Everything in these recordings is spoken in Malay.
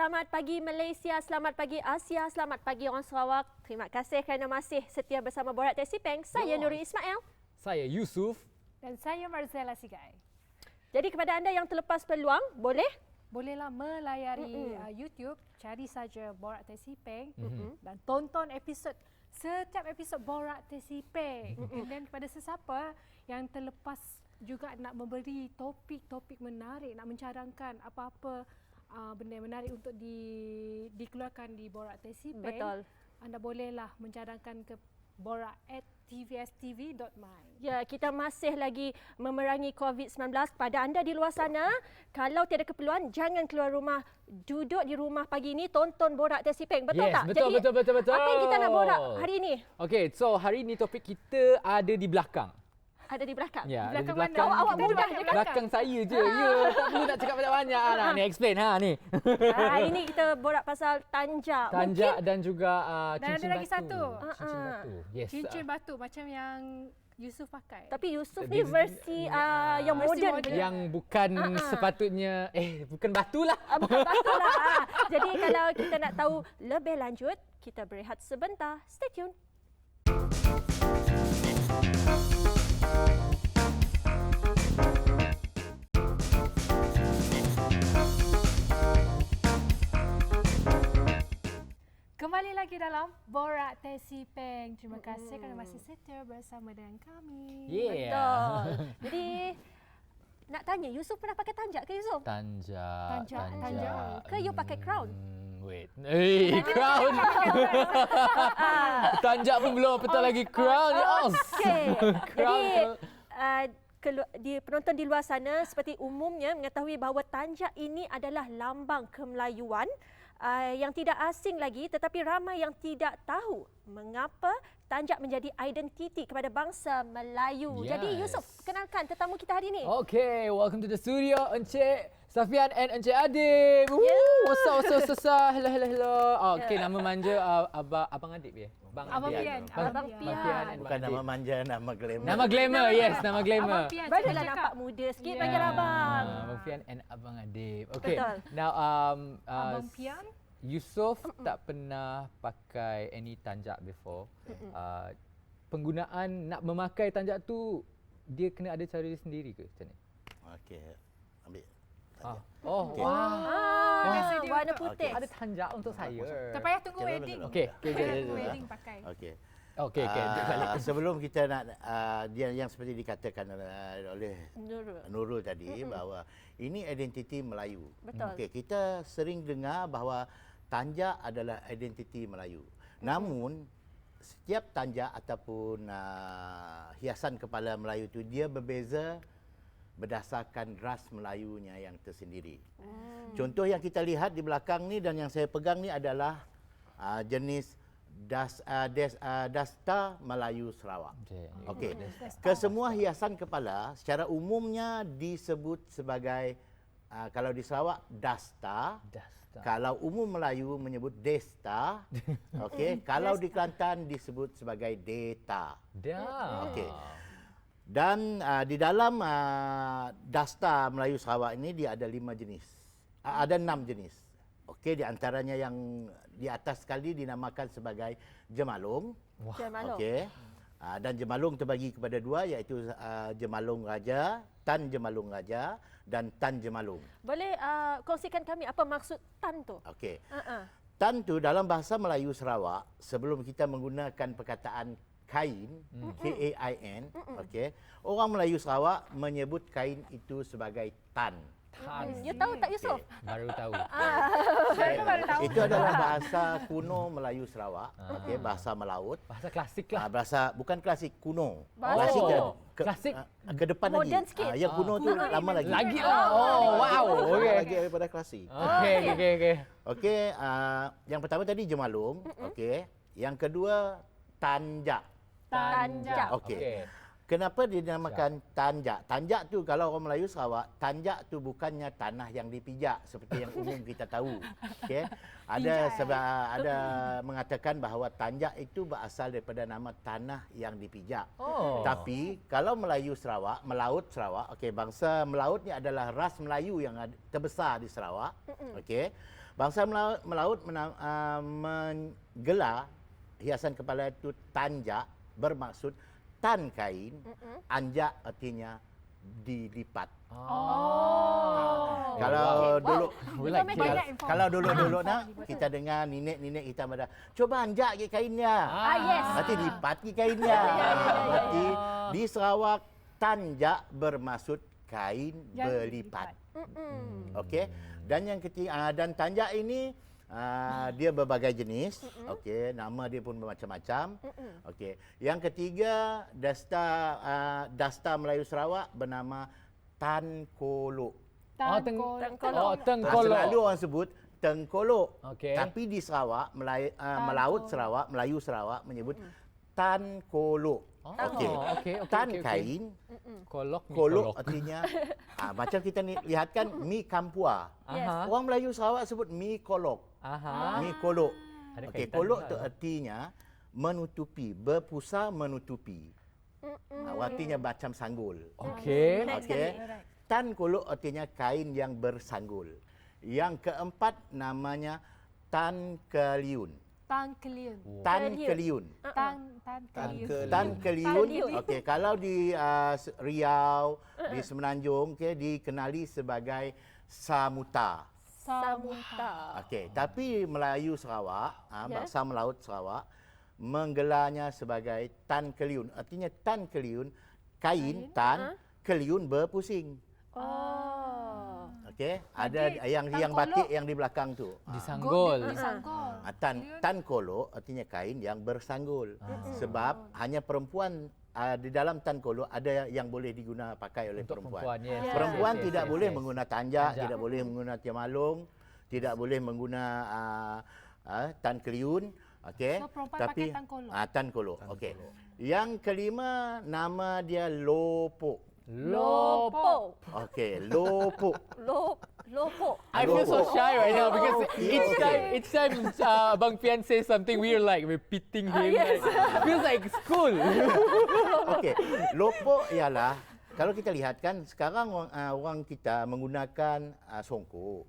Selamat pagi Malaysia, selamat pagi Asia, selamat pagi orang Sarawak. Terima kasih kerana masih setia bersama Borak Taxi Peng. Saya Nuri Ismail. Saya Yusuf. Dan saya Marzella Sigai. Jadi kepada anda yang terlepas peluang, Bolehlah melayari YouTube, cari saja Borak Taxi Peng dan tonton setiap episod Borak Taxi Peng. Dan kepada sesiapa yang terlepas juga nak memberi topik-topik menarik, nak mencadangkan apa-apa benda yang menarik untuk dikeluarkan di Borak Taxi Peng. Betul. Anda bolehlah mencadangkan ke borak@tvstv.my. Ya, kita masih lagi memerangi COVID-19. Pada anda di luar sana, kalau tiada keperluan, jangan keluar rumah. Duduk di rumah pagi ini, tonton Borak Taxi Peng. Betul Yes, tak? betul, Jadi, betul. apa yang kita nak borak hari ini? Okey, so hari ini topik kita ada di belakang. Ada di belakang. Ya, ada di Belakang belakang. mana? Awak mudah je kan? Belakang saya je. Ya, tak perlu nak cakap banyak-banyak. Nah, ni explain ni. Hari ini kita borak pasal tanjak. Tanjak dan juga Dan cincin ada lagi batu. satu. Cincin batu. Yes. Cincin batu macam yang Yusuf pakai. Tapi Yusuf ni versi yang moden. moden. Yang bukan sepatutnya bukan batu lah. Bukan batu lah. Jadi kalau kita nak tahu lebih lanjut, kita berehat sebentar. Stay tune. Kembali lagi dalam Borak Taxi Peng. Terima kasih kerana masih setia bersama dengan kami. Yeah. Betul. Jadi nak tanya, Yusuf pernah pakai tanjak ke Yusuf? Tanjak. Ke you pakai crown? Wait. Crown. Tanjak pun belum betul lagi crown. Okey. Crown. Jadi penonton di luar sana seperti umumnya mengetahui bahawa tanjak ini adalah lambang kemelayuan yang tidak asing lagi, tetapi ramai yang tidak tahu mengapa tanjak menjadi identiti kepada bangsa Melayu. Yes. Jadi Yusuf, kenalkan tetamu kita hari ini. Okay, welcome to the studio, Encik Safian and Encik Adib. What's up? Hello. Okay, nama manja Abang Adib ya? Abang Pian. Abang Pian. Bukan nama manja, nama glamour. Nama glamour, yes, nama glamour. Abang Pian. Barulah nampak muda sikit panggil abang. Abang Pian and Abang Adib. Okay, Betul. now Abang Pian. Yusuf tak pernah pakai any tanjak before. Penggunaan nak memakai tanjak tu, dia kena ada cara dia sendiri ke macam ni? Okey, ambil. Oh, Okay. Wah, warna putih. Ada tanjak untuk saya. Tak payah tunggu Okey, wedding. Okey. Tak payah tunggu wedding pakai. Okey. Okey. Sebelum kita nak dia yang seperti dikatakan oleh Nurul tadi bahawa ini identiti Melayu. Betul. Okey, kita sering dengar bahawa tanjak adalah identiti Melayu. Namun setiap tanjak ataupun hiasan kepala Melayu itu dia berbeza berdasarkan ras Melayunya yang tersendiri. Contoh yang kita lihat di belakang ni dan yang saya pegang ni adalah jenis Dasta Melayu Sarawak. Okey. Kesemua hiasan kepala secara umumnya disebut sebagai kalau di Sarawak Dasta. Kalau umum Melayu menyebut Desta. Okey. Kalau di Kelantan disebut sebagai Deta. Okey. Dan di dalam Dasta Melayu Sarawak ini dia ada 5 jenis. Ada 6 jenis. Okey, di antaranya yang di atas sekali dinamakan sebagai Jemalung. Jemalung. Okey. Dan Jemalung terbagi kepada 2 iaitu Jemalung Raja, Tan Jemalung Raja dan Tan Jemalung. Boleh kongsikan kami apa maksud tan tu? Okey. Tan tu dalam bahasa Melayu Sarawak, sebelum kita menggunakan perkataan kain, K-A-I-N, okey. Orang Melayu Sarawak menyebut kain itu sebagai tan. You tahu tak Yusuf? Baru tahu. Saya baru tahu. Itu adalah bahasa kuno Melayu Sarawak, okey, bahasa melaut. Bahasa klasik lah. Bahasa bukan klasik, kuno. Bahasa Klasik kuno. klasik Klasik. ke depan lagi. Moden sikit. Yang kuno tu lama lagi. Lagi lah. Oh, wow. Okey. Lagi daripada klasik. Okey. Okey, yang pertama tadi Jemalung, okey. Yang kedua Tanjak. Tanjak. Okey. Kenapa dia dinamakan tanjak? Tanjak tu kalau orang Melayu Sarawak, tanjak tu bukannya tanah yang dipijak seperti yang umum kita tahu. Okey. Ada mengatakan bahawa tanjak itu berasal daripada nama tanah yang dipijak. Tapi kalau Melayu Sarawak, melaut Sarawak, okey, bangsa melaut ni adalah ras Melayu yang terbesar di Sarawak. Okey. Bangsa melaut menggelar hiasan kepala itu tanjak, bermaksud tan kain, anjak artinya dilipat. Kalau dulu kalau dulu nak kita dengar nenek-nenek kita pada cuba anjak ke kainnya. Yes. Nanti lipat ke kainnya. Berarti di Sarawak tanjak bermaksud kain berlipat. Okey. Dan yang ketiga dan tanjak ini dia berbagai jenis. Okey, nama dia pun bermacam-macam. Okey. Yang ketiga dasta Melayu Sarawak bernama Tangkolok. Tangkolok. Tengkolok. Selalu orang sebut Tengkolok. Okey. Tapi di Sarawak, Melayu Sarawak menyebut Tangkolok. Okey. Tan kain, kolok artinya macam kita lihatkan mi kampua. Orang Melayu Sarawak sebut mi kolok. Mi kolok. Okey, kolok tu artinya menutupi, berpusar menutupi. Artinya macam sanggul. Okey. Okey. Tan kolok artinya kain yang bersanggul. Yang keempat namanya tan keliun. Tan keliun. Tan keliun. Tan keliun. Okey, kalau di Riau, di Semenanjung, dikenali sebagai samuta. Samuta. Okey, tapi Melayu Sarawak, bangsa Melaut Sarawak menggelarnya sebagai tan keliun. Artinya tan keliun, kain tan, keliun berpusing. Okey, ada yang batik yang di belakang tu. Disanggul. Tan kolok artinya kain yang bersanggul. Sebab hanya perempuan di dalam tan kolok ada yang boleh digunakan pakai oleh perempuan. Perempuan tidak boleh menggunakan tanjak, tidak boleh menggunakan tiamalung, tidak boleh menggunakan tan keliun. Okey. So, perempuan tapi pakai tan kolok. tan kolok. Okey. Yang kelima nama dia lopok. Lopo. Okey, lopok. Lopo. I feel so shy right now because each time Abang Pian says something, we're like repeating him. Yes. Feels like school. Okey, lopok ialah kalau kita lihat kan sekarang orang kita menggunakan songkok.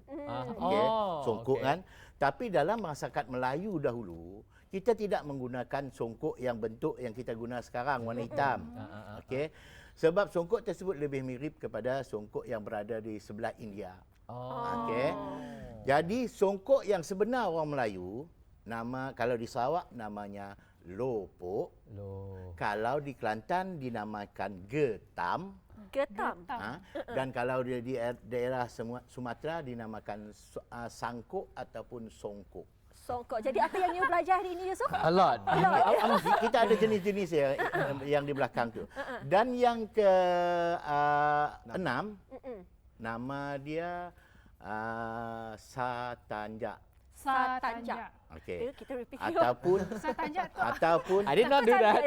Okey, songkok kan. Tapi dalam masyarakat Melayu dahulu, kita tidak menggunakan songkok yang bentuk yang kita guna sekarang warna hitam. Okey. Sebab songkok tersebut lebih mirip kepada songkok yang berada di sebelah India. Okey. Jadi songkok yang sebenar orang Melayu, kalau di Sarawak namanya lopok. Kalau di Kelantan dinamakan getam. Dan kalau di daerah Sumatera dinamakan sangkok ataupun songkok. Songkok. Jadi apa yang you belajar hari ini, Yusof? A lot. Kita ada jenis-jenis yang di belakang tu. Dan yang ke-6 nama dia satanjak. Satanjak. Okey. Kita repeat. Ataupun I did not do that.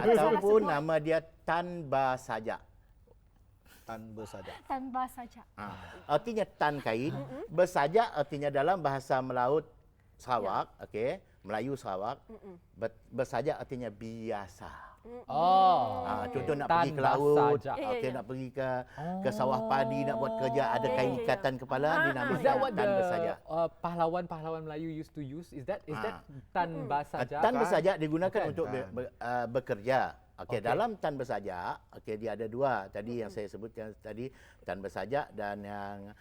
ataupun nama dia tanba sajak. Tanpa sajak. Artinya tan kain, bersajak artinya dalam bahasa Melaut Sarawak, okey, Melayu Sarawak, bersajak artinya biasa. Contoh nak pergi ke laut, okey, nak pergi ke sawah padi nak buat kerja, ada kain ikatan kepala dinamakan Is that what tan bersajak. pahlawan Melayu used to use? Is that tan bersajak? Tan bersajak digunakan untuk bekerja. Okey, dalam tan bersajak, okey, dia ada dua tadi yang saya sebutkan tadi, tan bersajak dan yang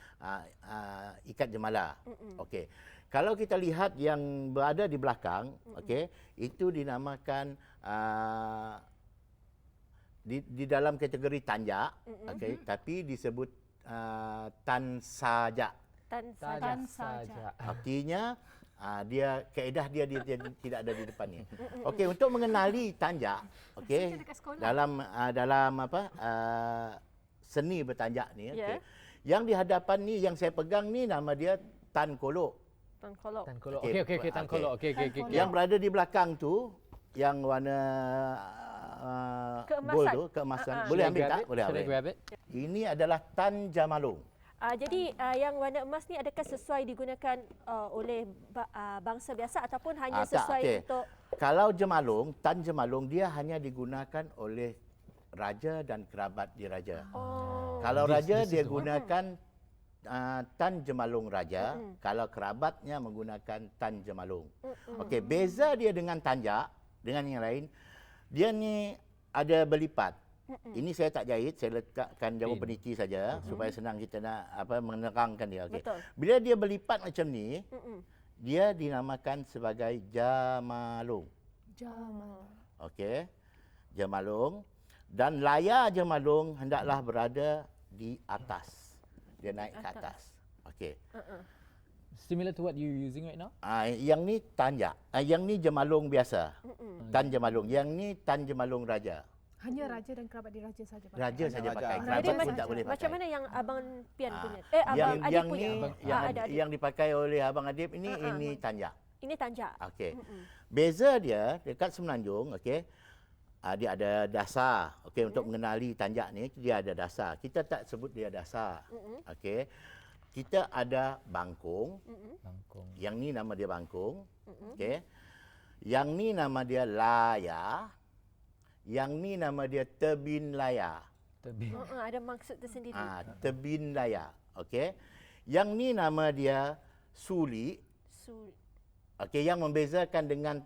ikat jemala. Okey. Kalau kita lihat yang berada di belakang, okey, itu dinamakan di dalam kategori tanjak, okey, tapi disebut tan sajak. Tan sajak. Artinya kaedah dia tidak ada di depan ni. Okey, untuk mengenali tanjak, okey, dalam seni bertanjak ni, okey. Yang di hadapan ni yang saya pegang ni nama dia tan kolok. Tangkolok. Okey, tangkolok. Okey. Yang berada di belakang tu yang warna gold tu, keemasan. Boleh ambil tak? Boleh. Grab it? Ini adalah tan jamalung. Jadi yang warna emas ni adakah sesuai digunakan oleh bangsa biasa ataupun hanya sesuai untuk Kalau jemalung, tan jemalung dia hanya digunakan oleh raja dan kerabat diraja. Kalau raja dia gunakan Tan Jemalung Raja, kalau kerabatnya menggunakan Tan Jemalung. Okey, beza dia dengan tanjak, dengan yang lain, dia ni ada berlipat. Ini saya tak jahit, saya letakkan jauh peniti saja supaya senang kita nak menerangkan dia. Okey. Bila dia berlipat macam ni, dia dinamakan sebagai Jamalung. Okey. Jamalung, dan layar Jamalung hendaklah berada di atas. Dia naik ke atas. Okey. Similar to what you using right now? Yang ni tanjak. Yang ni Jamalung biasa. Tan Jamalung. Yang ni Tan Jamalung Raja. Hanya raja dan kerabat diraja saja pakai. Raja saja pakai. Jadi Kerabat pun tak boleh pakai. macam mana yang Abang Pian punya? Abang yang Adib yang punya? ni yang dipakai oleh Abang Adib ini tanjak. Ini tanjak. Okey. Beza dia dekat Semenanjung, okey. Dia ada dasar. Okey, untuk mengenali tanjak ni dia ada dasar. Kita tak sebut dia dasar. Okey. Kita ada bangkung. Bangkung. Yang ni nama dia bangkung. Okey. Yang ni nama dia layar. Yang ni nama dia tebin layar. Tebing. Ada maksud tersendiri. Tebin layar. Okey. Yang ni nama dia suli. Okey, yang membezakan dengan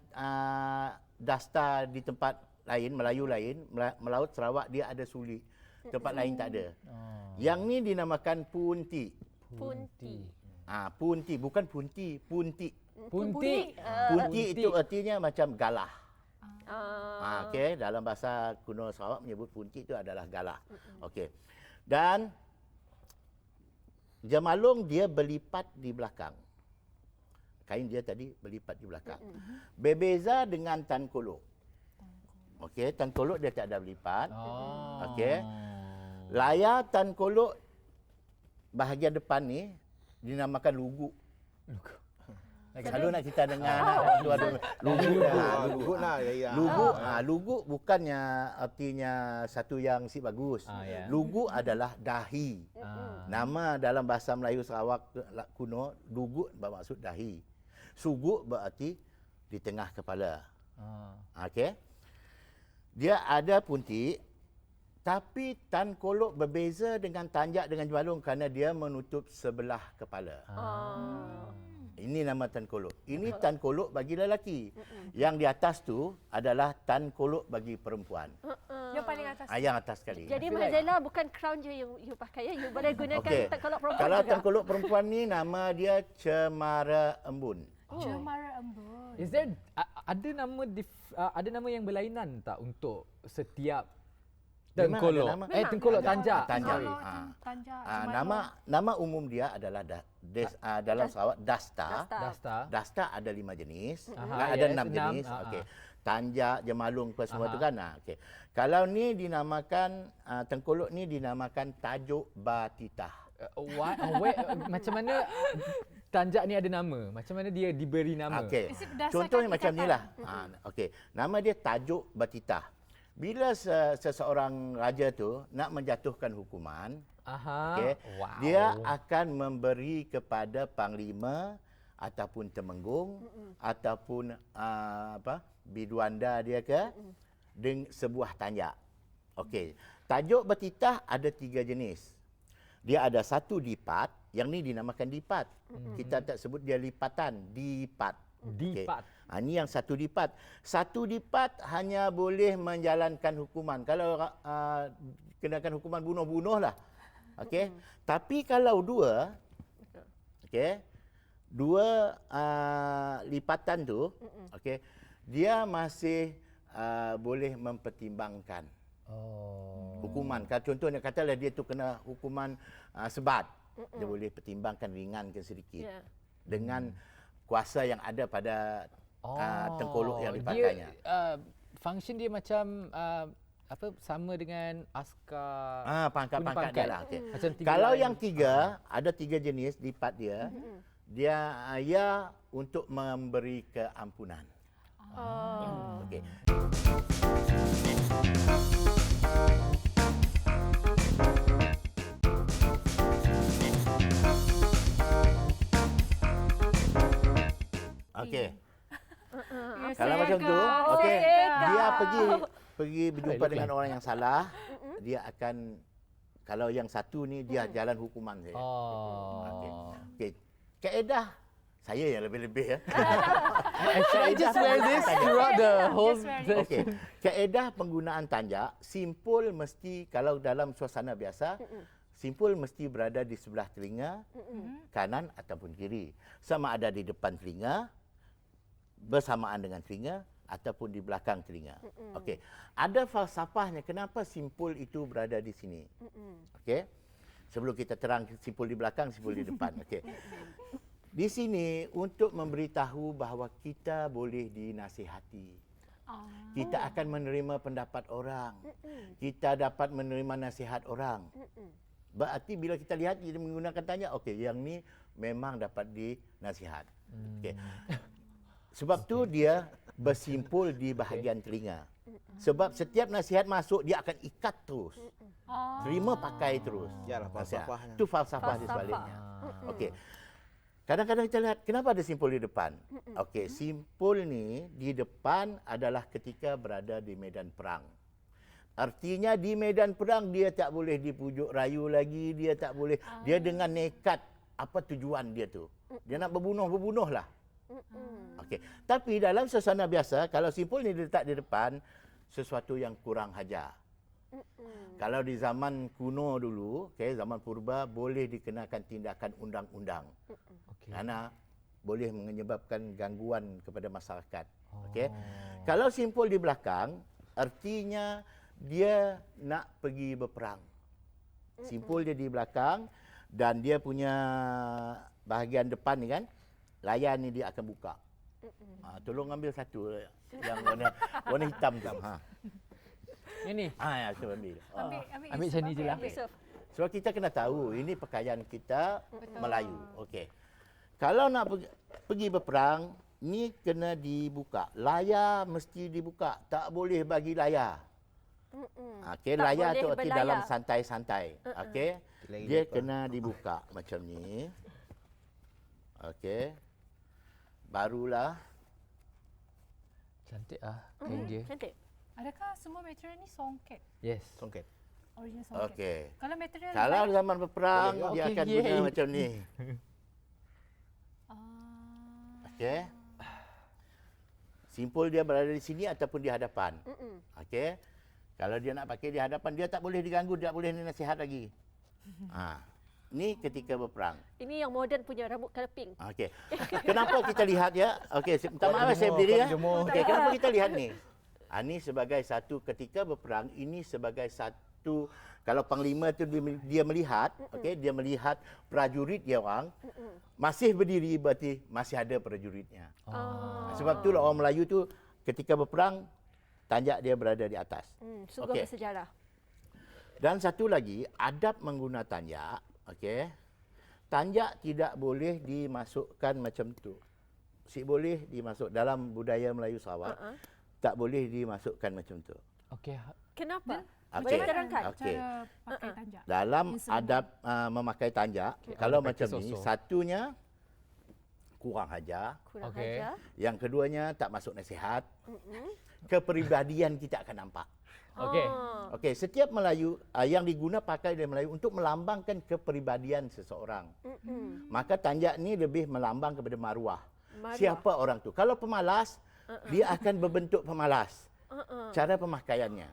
dasta di tempat lain, Melayu lain, Melaut Sarawak dia ada suli. Tempat lain tak ada. Yang ni dinamakan punti. Punti. Punti bukan punti, punti. Punti. Punti itu artinya macam galah. Ah. Okey, dalam bahasa kuno Sarawak menyebut punti itu adalah galah. Okey. Dan Jamalung dia berlipat di belakang. Kain dia tadi berlipat di belakang. Berbeza dengan Tan Kolok. Okey, Tan Kolok dia tak ada berlipat. Okey. Layar Tan Kolok bahagian depan ni dinamakan lugu. Kalau nak kita dengar lugu bukannya artinya satu yang si bagus. Lugu adalah dahi. Nama dalam bahasa Melayu Sarawak kuno lugu bermaksud dahi. Sugu berarti di tengah kepala. Okey. Dia ada punti, tapi Tan Kolok berbeza dengan tanjak dengan Jamalung kerana dia menutup sebelah kepala. Ini nama Tan Kolok. Ini Tan Kolok bagi lelaki. Yang di atas tu adalah Tan Kolok bagi perempuan. Yang paling atas. Yang atas sekali. Jadi Mak Zaila bukan crown je yang you pakai ya. You boleh gunakan Tan Kolok perempuan Kalau juga. Tan Kolok perempuan ni nama dia Cemara Embun. Cemara Embun. Is there ada nama yang berlainan tak untuk setiap tengkolok? Tengkolok tanjak. Tanjak. Tanjak. Nama umum dia adalah dalam Sarawak dasta. Dasta ada 5 jenis. Ada 6 jenis. Okey. Tanjak, Jamalung semua tu kan. Okey. Kalau ni dinamakan tengkolok ni dinamakan tajuk batitah. Macam mana tanjak ni ada nama? Macam mana dia diberi nama? Okey. Contohnya macam nilah. Okey. Nama dia tajuk batitah. Bila seseorang raja tu nak menjatuhkan hukuman, dia akan memberi kepada panglima ataupun temenggung ataupun biduanda dia dengan sebuah tanjak. Okey. Tajuk batitah ada 3 jenis. Dia ada satu dipat, yang ni dinamakan dipat. Kita tak sebut dia lipatan, dipat. Dipat. Ini yang satu dipat. Satu dipat hanya boleh menjalankan hukuman. Kalau kenakan hukuman bunuh-bunuh lah. Okey. Tapi kalau dua, okey, dua lipatan tu, okey, dia masih boleh mempertimbangkan hukuman. Kalau contohnya katalah dia tu kena hukuman sebat, dia boleh pertimbangkan ringankan sedikit dengan kuasa yang ada pada tengkolok yang dipakainya. Function dia macam sama dengan askar pangkat-pangkat dia lah. Okay. Macam kalau yang 3 ada 3 jenis lipat dia, dia untuk memberi keampunan. Okey. Okey. Kalau macam tu, okey, dia pergi berjumpa dengan orang yang salah, dia akan Kalau yang satu ni dia jalan hukuman saya. Okey. Oh. Okey. Kaedah saya yang lebih-lebih ya. I just wear this throughout the whole Just wear it. Okey. Kaedah penggunaan tanjak, simpul mesti kalau dalam suasana biasa, simpul mesti berada di sebelah telinga, kanan ataupun kiri. Sama ada di depan telinga, bersamaan dengan telinga ataupun di belakang telinga. Okey. Ada falsafahnya kenapa simpul itu berada di sini. Okey. Sebelum kita terang simpul di belakang, simpul di depan. Okey. Di sini untuk memberitahu bahawa kita boleh dinasihati. Kita akan menerima pendapat orang. Kita dapat menerima nasihat orang. Berarti bila kita lihat kita menggunakan tanya, okey, yang ni memang dapat dinasihat. Okey. Sebab tu dia bersimpul di bahagian telinga. Sebab setiap nasihat masuk dia akan ikat terus. Terima pakai terus. Yalah, falsafahnya. Itu falsafah di sebaliknya. Okey. Kadang-kadang kita lihat kenapa ada simpul di depan. Okey, simpul ni di depan adalah ketika berada di medan perang. Artinya di medan perang dia tak boleh dipujuk rayu lagi, dia tak boleh, dia dengan nekat apa tujuan dia tu. Dia nak berbunuh lah. Okey. Tapi dalam suasana biasa kalau simpul ni diletak di depan sesuatu yang kurang hajar. Kalau di zaman kuno dulu, zaman purba boleh dikenakan tindakan undang-undang. Kerana boleh menyebabkan gangguan kepada masyarakat. Okey. Kalau simpul di belakang, artinya dia nak pergi berperang. Simpul dia di belakang dan dia punya bahagian depan ni kan, layar ni dia akan buka. Tolong ambil satu yang warna hitam tu. Ini. Ya, saya ambil. Ambil macam ni je lah. Sebab kita kena tahu ini pakaian kita Melayu. Okey. Kalau nak pergi berperang, ni kena dibuka. Layar mesti dibuka. Tak boleh bagi layar. Okey, layar tu arti dalam santai-santai. Okey. Dia kena dibuka macam ni. Okey. Barulah. Cantik ah kain dia. Cantik. Adakah semua material ni songket? Yes. Songket. Original songket. Okey. Kalau material Kalau lain, zaman berperang, Boleh. dia Okey, akan yay. guna macam ni. Okey. Simpul dia berada di sini ataupun di hadapan. Okey. Kalau dia nak pakai di hadapan, dia tak boleh diganggu, tak boleh nasihat lagi. Ni ketika berperang. Ini yang moden punya rambut colour pink. Okey. Kenapa kita lihat ya? Okey, minta maaf saya berdiri ya. Okey, kenapa kita lihat ni? Ini sebagai satu ketika berperang, ini sebagai satu kalau panglima tu dia melihat, okey, dia melihat prajurit dia orang masih berdiri berarti masih ada prajuritnya. Sebab itulah orang Melayu tu ketika berperang tanjak dia berada di atas. Sungguh Okey. bersejarah. Dan satu lagi, adab menggunakan tanjak, okey. Tanjak tidak boleh dimasukkan macam tu. Boleh dimasuk dalam budaya Melayu Sarawak. Tak boleh dimasukkan macam tu. Okey. Kenapa? Okey. Boleh terangkan? Okey. cara pakai tanjak. Dalam Yang sebenar. adab memakai tanjak, kalau pakai macam ni, sosok. satunya kurang hajar, Kurang Okey. ajar. yang keduanya tak masuk nasihat, kepribadian kita akan nampak. Okey. Okey, setiap Melayu yang diguna pakai oleh Melayu untuk melambangkan kepribadian seseorang. Maka tanjak ni lebih melambang kepada maruah. Maruah. Siapa orang tu? Kalau pemalas, dia akan berbentuk pemalas. Cara pemakaiannya.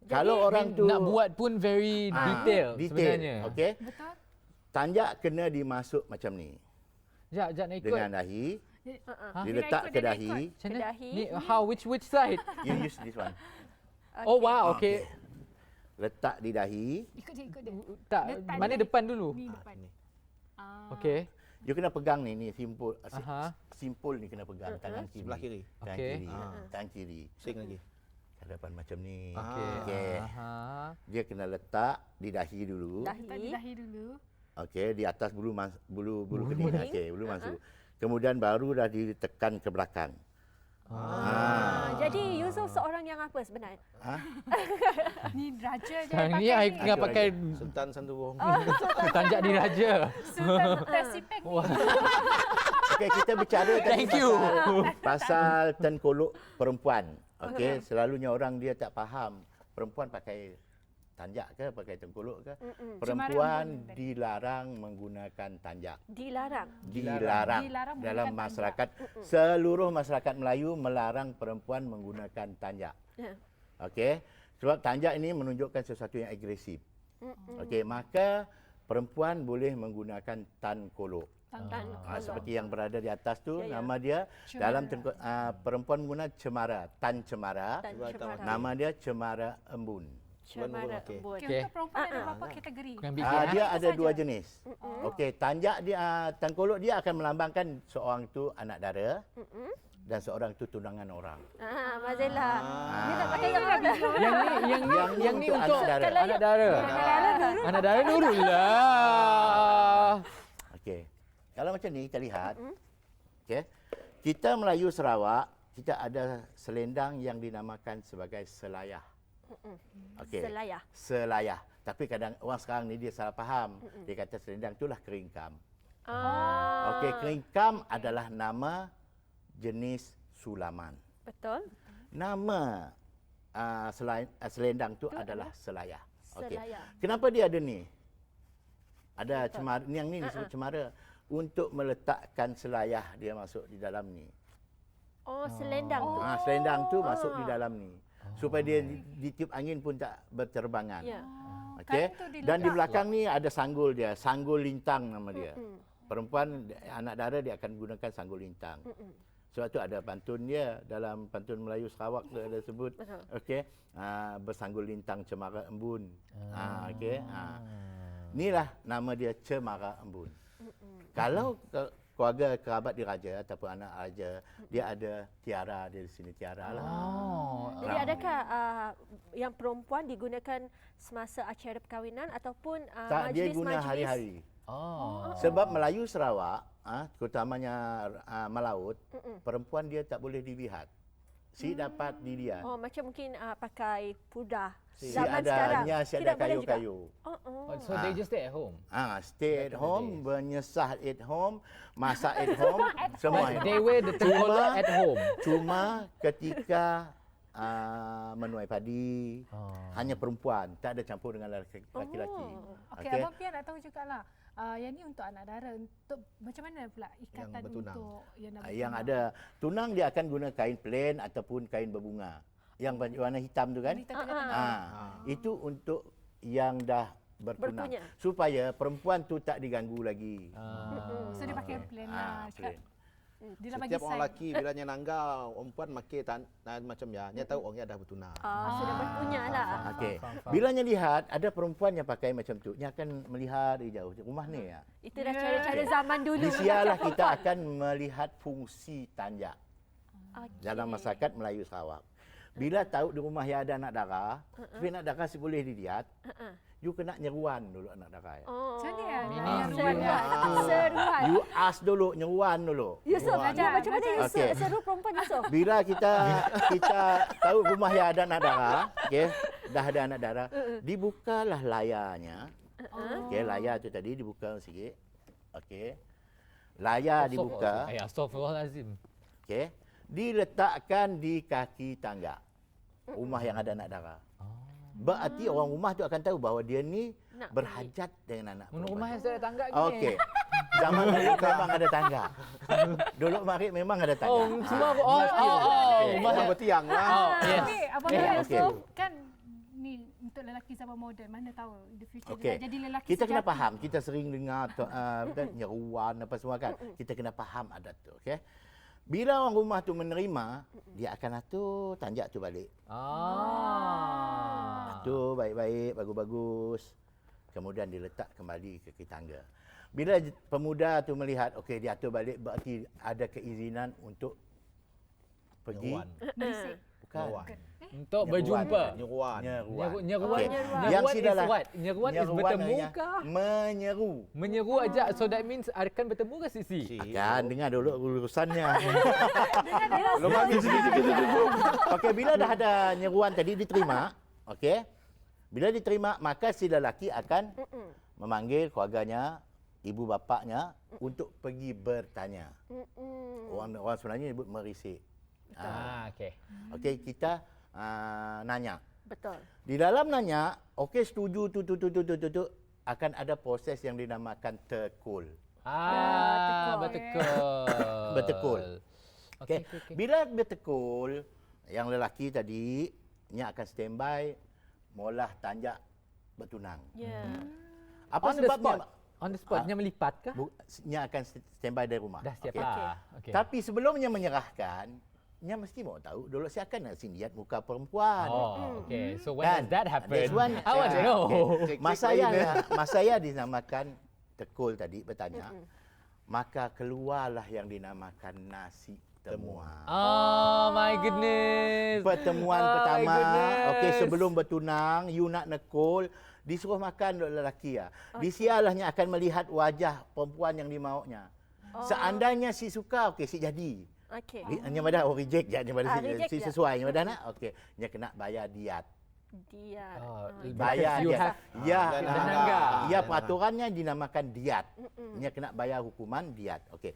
Kalau orang tu Nak buat pun very detail sebenarnya. Okey. Betul? Tanjak kena dimasuk macam ni. Jap nak ikut. Dengan dahi, Dia diletak nak ikut, ke dia nak dahi. ikut. Macam mana? Dahi. Ni how which side? You use this one. Oh wow, okey. Letak di dahi. Ikut dia. Tak, Letak mana dia. depan dulu? Ni depan. Okey. You kena pegang ni simpul. Aha. Simpul ni kena pegang tangan kiri. Sebelah kiri. Tangan Okey. kiri. Tangan kiri. Sing lagi. Hadapan macam ni. Okey. Okey. Aha. Dia kena letak di dahi dulu. Letak di dahi dulu. Okey, di atas bulu kening. Okey, bulu masuk. Kemudian baru dah ditekan ke belakang. Jadi Yusof seorang yang apa sebenarnya? Ni raja je Sekarang ni pakai I tengah pakai Sultan Sandurung. tanjak diraja. Sultan Tasipek ni. Okey, kita bicara tadi Thank you. pasal tengkolok perempuan. Okey, selalunya orang dia tak faham perempuan pakai tanjak ke, pakai tengkolok ke, Cemara perempuan embun. dilarang menggunakan tanjak. Dilarang. Dilarang Dilarang dalam menggunakan masyarakat seluruh masyarakat Melayu melarang perempuan menggunakan tanjak. Ya. Okey, sebab tanjak ini menunjukkan sesuatu yang agresif. Okey, maka perempuan boleh menggunakan tan kolok. Seperti yang berada di atas tu, Ya, ya. nama dia Cemara. dalam perempuan guna cemara, tan cemara. Tan Cuba cemara. Nama dia cemara embun. Cemara Okey. embun. Okay, Okey. untuk perempuan ada berapa kategori? Kau ambil sikit, Dia Itu ada saja. dua jenis. Okey, tanjak dia tan kolok dia akan melambangkan seorang tu anak dara dan seorang tu tunangan orang. Mazela. Dia tak pakai yang mana? Yang ni untuk untuk anak dara. anak dara. Anak dara Nurul lah. Okey. Kalau macam ni kita lihat. Okey. Kita Melayu Sarawak, kita ada selendang yang dinamakan sebagai selayah. Okey. Selayah. Selayah. Tapi kadang orang sekarang ni dia salah faham. Dia kata selendang itulah keringkam. Okey, keringkam adalah nama jenis sulaman. Betul. Nama selendang tu adalah selayah. Okey. Selayah. Kenapa dia ada ni? Ada cemara, yang ni disebut cemara untuk meletakkan selayah dia masuk di dalam ni. Oh, selendang tu. Selendang tu masuk di dalam ni. Supaya dia ditiup angin pun tak berterbangan. Ya. Okey. Kain tu diletak. Dan di belakang ni ada sanggul dia, sanggul lintang nama dia. Perempuan anak dara dia akan gunakan sanggul lintang. Sebab tu ada pantun dia dalam pantun Melayu Sarawak tu ada sebut. Betul. Okey. Bersanggul lintang cemara embun. Okey. Inilah nama dia cemara embun. Kalau keluarga kerabat diraja ataupun anak raja, dia ada tiara dia di sini tiara lah. Jadi adakah yang perempuan digunakan semasa acara perkahwinan ataupun Tak, dia majlis-majlis? guna hari-hari. Oh. Sebab Melayu Sarawak, terutamanya melaut, perempuan dia tak boleh dilihat. Si dapat dilihat. Oh, macam mungkin pakai pudar. Si Zaman ada sekarang nyas, ada tidak boleh juga. kayu-kayu. So they just stay at home. Stay at Back in the home, days. menyesah at home, masak at home, semua. But they wear the tengkolok at home. Cuma ketika menuai padi, hanya perempuan, tak ada campur dengan lelaki-laki. Okey, Okey. Abang Pian nak tahu jugalah. Yang ni untuk anak dara, untuk macam mana pula ikatan bertunang. untuk yang nak Yang bertunang? ada tunang dia akan guna kain plain ataupun kain berbunga. Yang warna hitam tu kan? Wanita tengah-tengah. Itu untuk yang dah bertunang. Berpunya. Supaya perempuan tu tak diganggu lagi. So dia pakai plain lah. Plain. Dia dah bagi Setiap orang sign. lelaki bila nya nanggal, perempuan makin macam ya, dia tahu orangnya dah bertunang. Sudah berpunya lah. Okey. Bila nya lihat ada perempuan yang pakai macam tu, dia akan melihat dari jauh. Rumah ni ya. Itu dah cara-cara zaman dulu. Di sialah kita akan melihat fungsi tanjak Okey. dalam masyarakat Melayu Sarawak. Bila tahu di rumah yang ada anak dara, tapi anak dara si boleh dilihat, you kena nyeruan dulu anak dara. Ya. Oh. Macam ni Seruan. Seruan. You ask dulu, nyeruan dulu. Yusuf, Belajar, macam mana Yusuf? Okey. Seru perempuan Yusuf. Bila kita tahu rumah yang ada anak dara, okey, dah ada anak dara, dibukalah layarnya. Okey, layar tu tadi dibuka sikit. Okey. Layar dibuka, Astaghfirullahalazim. okey. Diletakkan di kaki tangga. Rumah yang ada anak dara. Berarti orang rumah tu akan tahu bahawa dia ni Nak berhajat dengan anak Rumah perempuan. yang sudah ada tangga gini. Okey. Zaman dulu memang ada tangga. Dulu maghrib memang ada tangga. Oh, semua rumah Rumah bertiang lah. yes. Okey, Abang Eh, Pian, okey. kan ni untuk lelaki zaman moden, mana tahu in the future Okey. dia nak jadi lelaki Kita kena sejati. faham. Kita sering dengar nyeruan apa semua kan. Kita kena faham adat tu, okey. Bila orang rumah tu menerima, dia akan atur tanjak tu balik. Atur baik-baik, bagus-bagus. Kemudian diletak kembali ke kaki tangga. Bila pemuda tu melihat, okey dia atur balik, berarti ada keizinan untuk pergi. Nyeruan. Merisik. Bukan. Nyeruan. Untuk Nyeruan. berjumpa. Nyeruan. Nyeruan. Okey. Nyeruan Yang is silalah. what? Nyeruan is bertemu artinya kah? menyeru. Menyeru aja. So that means akan bertemu ke Sisi? Akan dengar dulu urusannya. Lepas ni Okey, bila dah ada nyeruan tadi diterima, okey. Bila diterima, maka si lelaki akan memanggil keluarganya, ibu bapaknya untuk pergi bertanya. Orang sebenarnya sebut merisik. Okey. Okey, kita nanya. Betul. Di dalam nanya, okey setuju tu, akan ada proses yang dinamakan tekul. Betul. Bertekul. Okey. Bila bertekul, yang lelaki tadi nya akan standby molah tanjak bertunang. Ya. Apa On the sebabnya? spot. On the spot. Nya melipat kah? Nya akan standby dari rumah. Dah siap Okey. lah. Okey. Tapi sebelumnya menyerahkan, nya mesti mau tahu dulu siakan nak sindiat muka perempuan. Oh, okay. So when Kan? does that happen? This one, I want to know. Okay. Masa saya dinamakan tekul tadi bertanya, maka keluarlah yang dinamakan nasi temuan. Oh my goodness. Pertemuan Oh my pertama, goodness. okey sebelum bertunang, you nak nekul, disuruh makan oleh lelaki ya. Disialahnya akan melihat wajah perempuan yang dimaunya. Seandainya si suka, okey si jadi. Okey. Nya madah reject je, nya madah Reject si je. sesuai nya madah nak. Okey, nya kena bayar diat. Dia. Bayar You diat. have Ya, Denangga. ya peraturannya dinamakan diat. Nya kena bayar hukuman diat. Okey.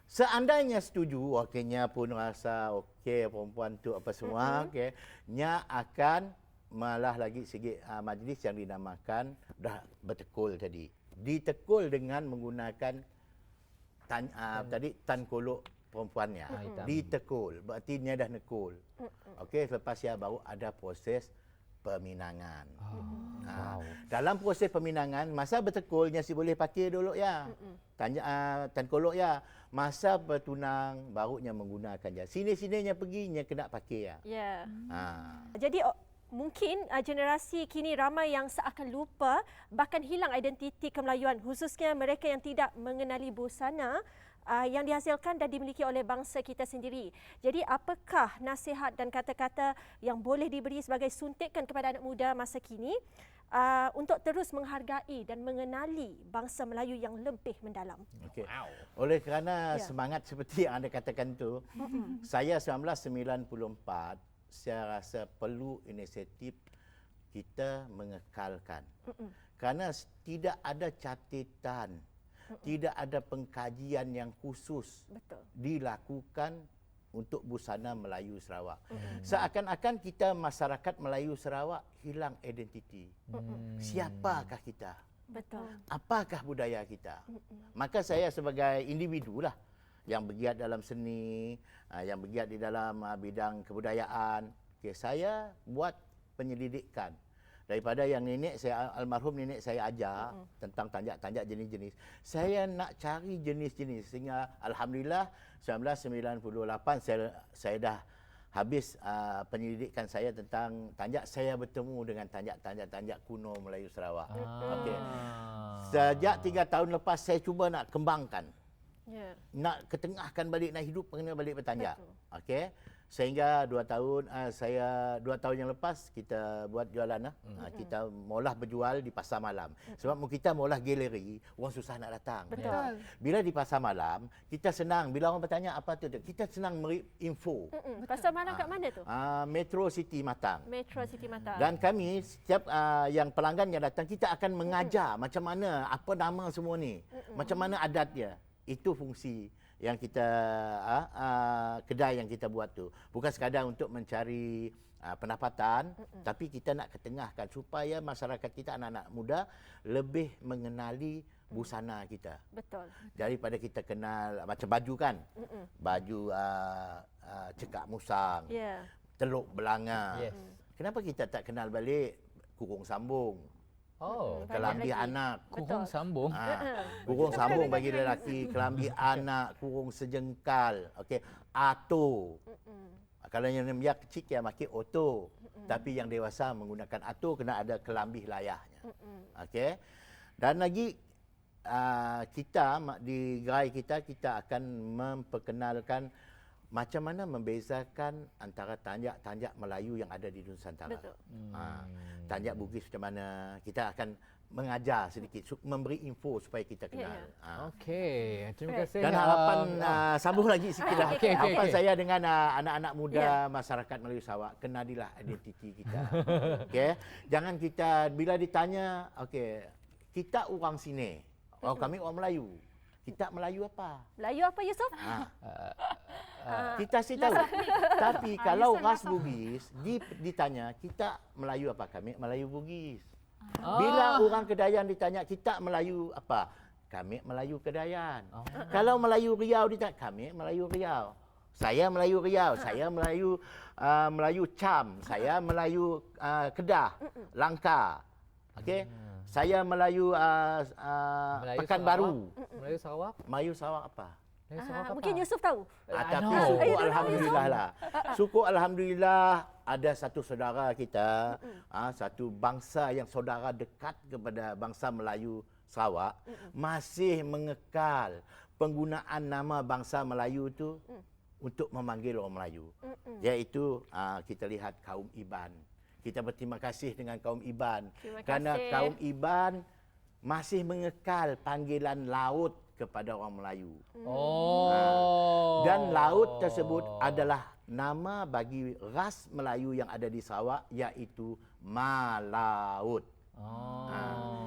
Seandainya setuju, okeynya pun rasa okey perempuan tu apa semua, okey, nya akan malah lagi segi majlis yang dinamakan dah bertekul tadi. Ditekul dengan menggunakan tadi tan kolok perempuannya. Ditekul, berarti dia dah nekul. Okey, selepas ya baru ada proses peminangan. Dalam proses peminangan, masa bertekulnya si boleh pakai dulu ya. Tan kolok ya. Masa bertunang barunya menggunakan je. Sini-sininya perginya kena pakai ya. Ya. Jadi Jadi mungkin generasi kini ramai yang seakan lupa bahkan hilang identiti kemelayuan, khususnya mereka yang tidak mengenali busana yang dihasilkan dan dimiliki oleh bangsa kita sendiri. Jadi apakah nasihat dan kata-kata yang boleh diberi sebagai suntikan kepada anak muda masa kini untuk terus menghargai dan mengenali bangsa Melayu yang lebih mendalam? okey. Oleh kerana semangat seperti yang anda katakan tu, saya 1994 saya rasa perlu inisiatif kita mengekalkan. Kerana tidak ada catatan, tidak ada pengkajian yang khusus dilakukan untuk busana Melayu Sarawak. Seakan-akan kita masyarakat Melayu Sarawak hilang identiti. Siapakah kita? Betul. Apakah budaya kita? Maka saya sebagai individu lah yang bergiat dalam seni, yang bergiat di dalam bidang kebudayaan, saya buat penyelidikan. Daripada yang nenek saya, almarhum nenek saya ajar tentang tanjak-tanjak jenis-jenis. Saya nak cari jenis-jenis sehingga alhamdulillah 1998 saya dah habis penyelidikan saya tentang tanjak. Saya bertemu dengan tanjak-tanjak kuno Melayu Sarawak. Okey. Sejak 3 tahun lepas saya cuba nak kembangkan. Nak ketengahkan balik, nak hidup kena balik bertanjak. Okey. Sehingga 2 tahun yang lepas kita buat jualan kita maulah berjual di pasar malam. Sebab kita maulah galeri, orang susah nak datang. Betul. Bila di pasar malam, kita senang bila orang bertanya apa tu, kita senang beri info. Pasar malam kat mana tu? Metro City Matang. Metro City Matang. Dan kami setiap yang pelanggan yang datang, kita akan mengajar macam mana, apa nama semua ni, macam mana adat dia. Itu fungsi yang kita kedai yang kita buat tu. Bukan sekadar untuk mencari pendapatan, tapi kita nak ketengahkan supaya masyarakat kita, anak-anak muda lebih mengenali busana kita. Betul. Daripada kita kenal macam baju kan. Baju cekak musang, teluk belanga. Kenapa kita tak kenal balik kurung sambung? Kelambi anak. Kurung sambung. Kurung sambung bagi lelaki, kelambi anak, kurung sejengkal. Okey, ato. Kalau yang biak kecil dia pakai oto. Tapi yang dewasa menggunakan ato, kena ada kelambi layahnya. Okey. Dan lagi kita di gerai kita akan memperkenalkan macam mana membezakan antara tanjak-tanjak Melayu yang ada di Nusantara. Tanjak Bugis macam mana, kita akan mengajar sedikit, memberi info supaya kita kenal. Okey, terima kasih. Dan harapan sambung lagi sikit lah. Okey. Harapan saya dengan anak-anak muda masyarakat Melayu Sarawak, kenalilah identiti kita. Okey, jangan kita bila ditanya, okey, kita orang sini, kami orang Melayu. Kita Melayu apa? Melayu apa, Yusof? Kita sih tahu. Tapi kalau ras Bugis ditanya, kita Melayu apa? Kami Melayu Bugis. Bila orang Kedayan ditanya, kita Melayu apa? Kami Melayu Kedayan. Kalau Melayu Riau ditanya, kami Melayu Riau. Saya Melayu Riau, saya Melayu Melayu Cham, saya Melayu Kedah, Langkah. Okey. Saya Melayu Melayu Pekanbaru. Melayu Sarawak. Melayu Sarawak apa? Melayu Sarawak apa? Mungkin Yusuf tahu. Tapi suku alhamdulillah lah. Suku alhamdulillah ada satu saudara kita, satu bangsa yang saudara dekat kepada bangsa Melayu Sarawak masih mengekal penggunaan nama bangsa Melayu itu untuk memanggil orang Melayu. Iaitu kita lihat kaum Iban. Kita berterima kasih dengan kaum Iban kerana kaum Iban masih mengekal panggilan laut kepada orang Melayu. Dan laut tersebut adalah nama bagi ras Melayu yang ada di Sarawak, iaitu Malaut.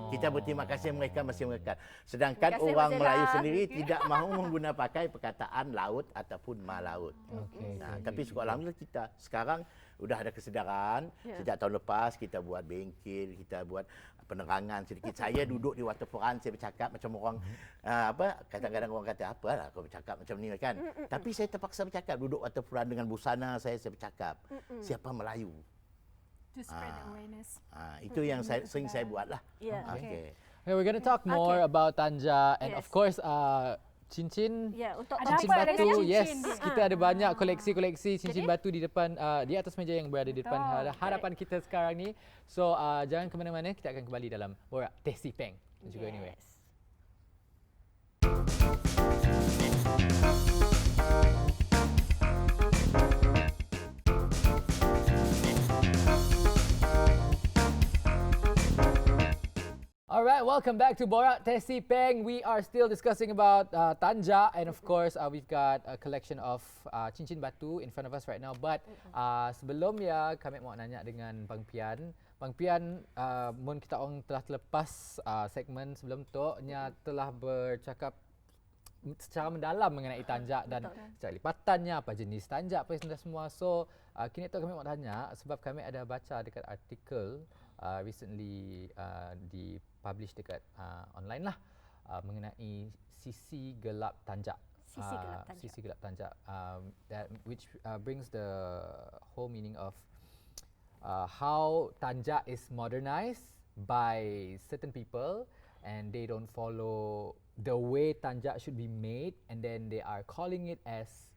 Kita berterima kasih mereka masih mengekal. Sedangkan orang Melayu sendiri tidak mahu menggunakan pakai perkataan laut ataupun malaut. Tapi syukur alhamdulillah kita sekarang sudah ada kesedaran. Sejak tahun lepas kita buat bengkel, kita buat penerangan sedikit. Saya duduk di waterfront, saya bercakap macam orang kadang-kadang orang kata apalah kau bercakap macam ni kan. Tapi saya terpaksa bercakap, duduk waterfront dengan busana saya bercakap. Siapa Melayu? To spread awareness. Itu yang sering saya buat lah. Okay, we're going to talk more about Tanja and of course cincin. Untuk Cincin apa batu, dengan yes. cincin dia? Kita ada banyak koleksi-koleksi cincin batu di depan, di atas meja yang berada di depan hadapan kita sekarang ni. So jangan ke mana-mana, kita akan kembali dalam Borak Teh Si Peng dan juga Anyway. Alright, welcome back to Borak Teh Si Peng. We are still discussing about Tanja and of course we've got a collection of cincin batu in front of us right now. But sebelumnya kami mau nanya dengan Bang Pian. Bang Pian, mun kita orang telah terlepas segmen sebelum tu, nya telah bercakap secara mendalam mengenai Tanja dan secara lipatannya, apa jenis Tanja, apa semua. So kini tu kami mau tanya sebab kami ada baca dekat artikel recently dipublish dekat online lah mengenai sisi gelap Tanja. Sisi gelap Tanja. That which brings the whole meaning of how Tanja is modernized by certain people and they don't follow the way Tanja should be made and then they are calling it as